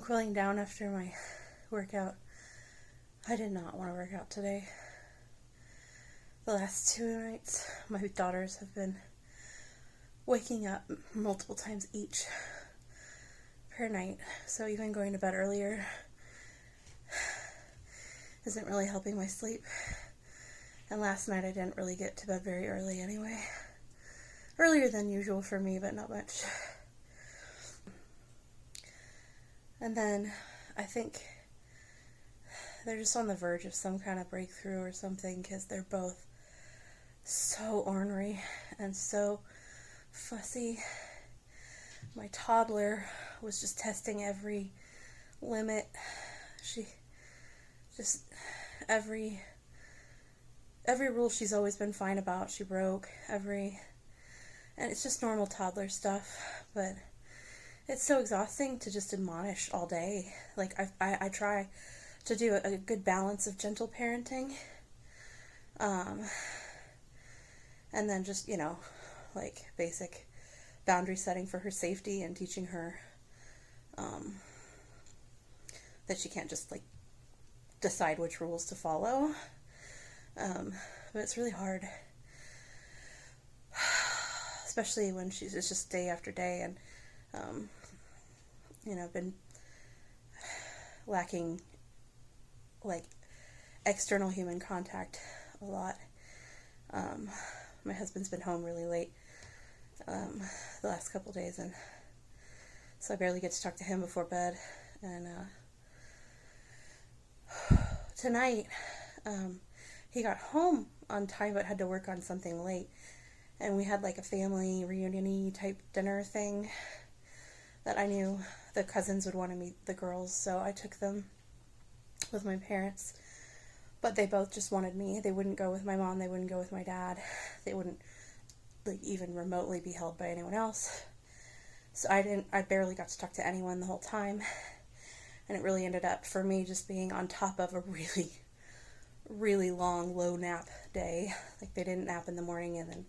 cooling down after my workout. I did not want to work out today. The last 2 nights, my daughters have been waking up multiple times each per night, so even going to bed earlier isn't really helping my sleep. And last night I didn't really get to bed very early anyway. Earlier than usual for me, but not much. And then I think they're just on the verge of some kind of breakthrough or something, because they're both so ornery and so fussy. My toddler was just testing every limit. She just, every rule she's always been fine about, she broke. And it's just normal toddler stuff, but it's so exhausting to just admonish all day. Like, I try to do a good balance of gentle parenting, and then just, like basic boundary setting for her safety and teaching her that she can't just like decide which rules to follow. But it's really hard, especially when it's just day after day, and been lacking like external human contact a lot. My husband's been home really late the last couple days, and so I barely get to talk to him before bed. And tonight he got home on time but had to work on something late, and we had like a family reunion-y type dinner thing that I knew the cousins would want to meet the girls, so I took them with my parents. But they both just wanted me. They wouldn't go with my mom, they wouldn't go with my dad, they wouldn't like even remotely be held by anyone else. So I barely got to talk to anyone the whole time, and it really ended up for me just being on top of a really, really long low nap day. Like, they didn't nap in the morning, and then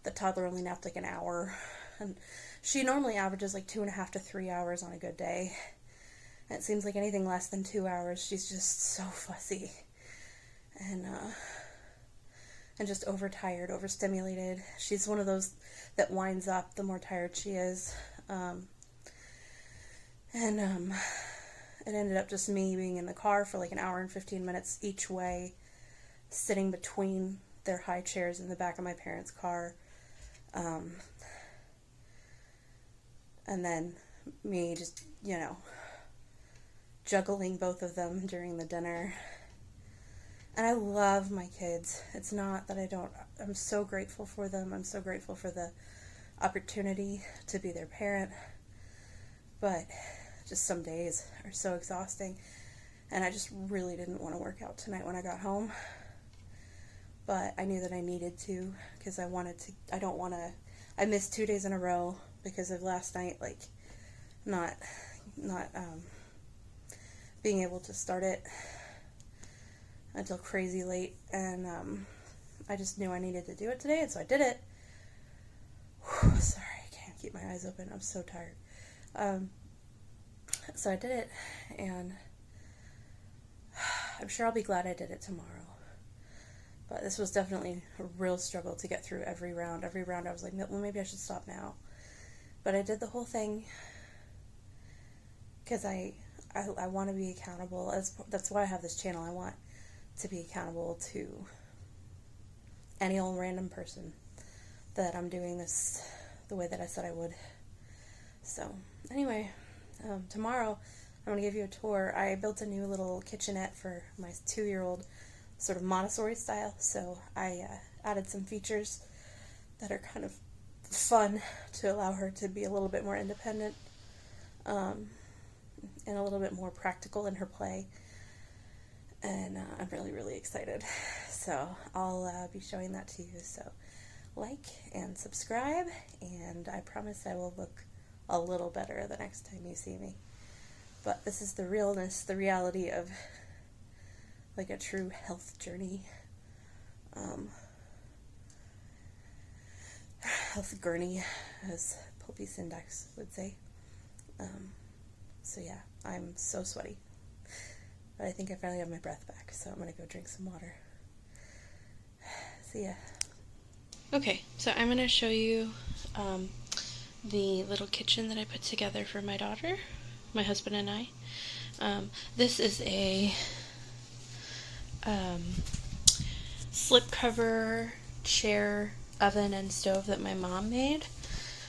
the toddler only napped like an hour, and she normally averages like 2.5 to 3 hours on a good day. And it seems like anything less than 2 hours, she's just so fussy and just overtired, overstimulated. She's one of those that winds up the more tired she is. It ended up just me being in the car for like an hour and 15 minutes each way, sitting between their high chairs in the back of my parents' car. And then me just, juggling both of them during the dinner. And I love my kids. It's not that I don't. I'm so grateful for them. I'm so grateful for the opportunity to be their parent. But just some days are so exhausting. And I just really didn't want to work out tonight when I got home. But I knew that I needed to, because I missed 2 days in a row because of last night, like, not being able to start it until crazy late, and I just knew I needed to do it today, and so I did it. Whew, sorry, I can't keep my eyes open, I'm so tired. So I did it, and I'm sure I'll be glad I did it tomorrow. But this was definitely a real struggle to get through every round. Every round I was like, well, maybe I should stop now. But I did the whole thing because I want to be accountable. That's why I have this channel. I want to be accountable to any old random person that I'm doing this the way that I said I would. So anyway, tomorrow I'm going to give you a tour. I built a new little kitchenette for my 2-year-old, sort of Montessori style, so I added some features that are kind of fun to allow her to be a little bit more independent, and a little bit more practical in her play, and I'm really, really excited. So I'll be showing that to you, so like and subscribe, and I promise I will look a little better the next time you see me. But this is the realness, the reality of like a true health journey. Health gurney, as Pulpy Syndax would say. So yeah, I'm so sweaty. But I think I finally have my breath back, so I'm going to go drink some water. See ya. Okay, so I'm going to show you the little kitchen that I put together for my daughter, my husband and I. This is a slipcover chair, oven, and stove that my mom made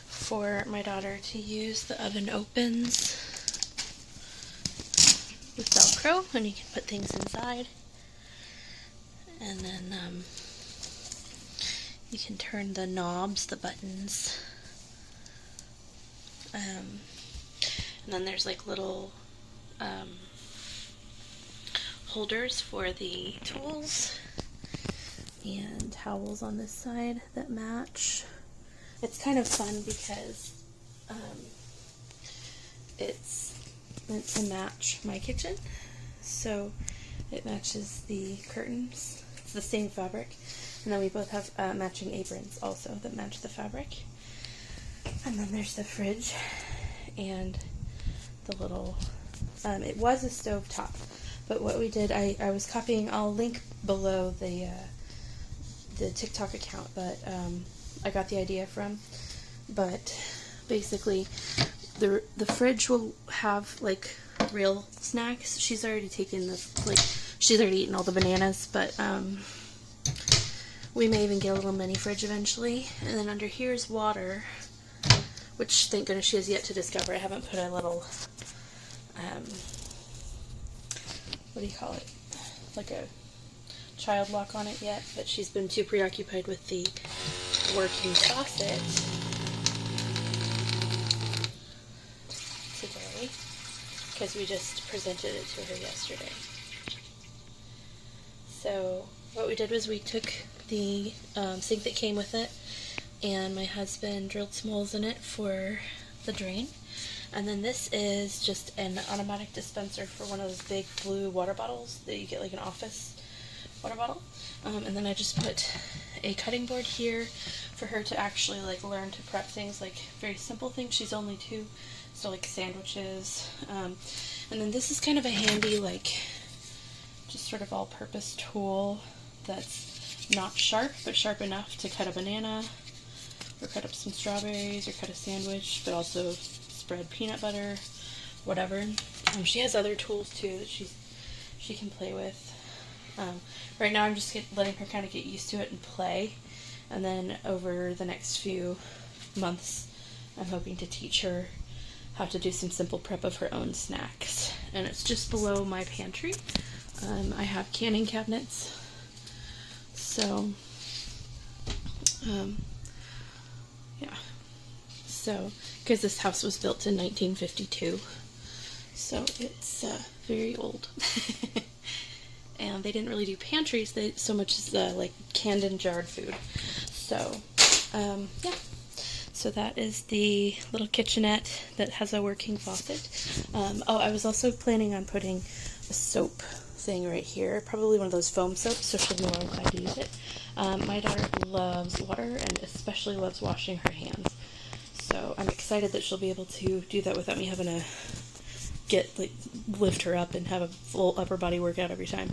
for my daughter to use. The oven opens with Velcro, and you can put things inside. And then you can turn the knobs, the buttons. And then there's like little holders for the tools and towels on this side that match. It's kind of fun because it's meant to match my kitchen, so it matches the curtains. It's the same fabric, and then we both have matching aprons also that match the fabric. And then there's the fridge and the little it was a stove top, but what we did, I was copying, I'll link below the TikTok account that I got the idea from. But basically the fridge will have like real snacks. She's already taken she's already eaten all the bananas, but we may even get a little mini fridge eventually. And then under here is water, which thank goodness she has yet to discover. I haven't put a little what do you call it, like a child lock on it yet, but she's been too preoccupied with the working faucet today because we just presented it to her yesterday. So what we did was we took the sink that came with it, and my husband drilled some holes in it for the drain. And then this is just an automatic dispenser for one of those big blue water bottles that you get like an office water bottle. And then I just put a cutting board here for her to actually like learn to prep things, like very simple things. She's only 2, so like sandwiches. And then this is kind of a handy, like, just sort of all-purpose tool that's not sharp, but sharp enough to cut a banana, or cut up some strawberries, or cut a sandwich, but also spread peanut butter, whatever. She has other tools too that she can play with. Right now I'm just letting her kind of get used to it and play, and then over the next few months I'm hoping to teach her how to do some simple prep of her own snacks. And it's just below my pantry. I have canning cabinets, so yeah, so because this house was built in 1952, so it's very old. And they didn't really do pantries so much as like canned and jarred food. So yeah, so that is the little kitchenette that has a working faucet. Oh, I was also planning on putting a soap thing right here, probably one of those foam soaps, so she'll be more inclined to use it. My daughter loves water and especially loves washing her hands, so I'm excited that she'll be able to do that without me having to lift her up and have a full upper body workout every time.